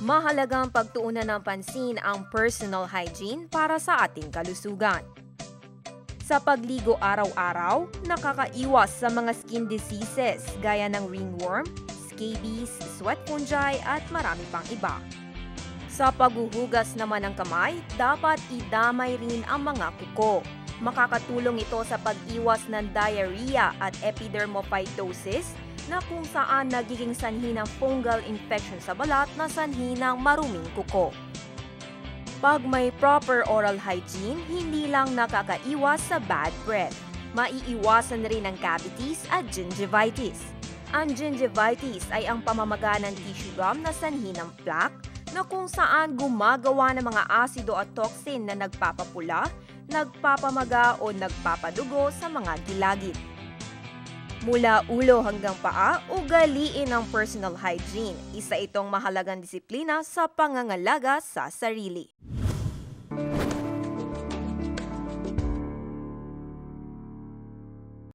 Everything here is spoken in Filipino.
Mahalagang pagtuunan ng pansin ang personal hygiene para sa ating kalusugan. Sa pagligo araw-araw, nakakaiwas sa mga skin diseases gaya ng ringworm, scabies, sweat fungi at marami pang iba. Sa paghuhugas naman ng kamay, dapat idamay rin ang mga kuko. Makakatulong ito sa pag-iwas ng diarrhea at epidermophytosis na kung saan nagiging sanhi ng fungal infection sa balat na sanhi ng maruming kuko. Pag may proper oral hygiene, hindi lang nakakaiwas sa bad breath. Maiiwasan rin ang cavities at gingivitis. Ang gingivitis ay ang pamamaga ng tissue gum na sanhi ng plaque na kung saan gumagawa ng mga asido at toxin na nagpapapula, nagpapamaga o nagpapadugo sa mga gilagid. Mula ulo hanggang paa, ugaliin ang personal hygiene. Isa itong mahalagang disiplina sa pangangalaga sa sarili.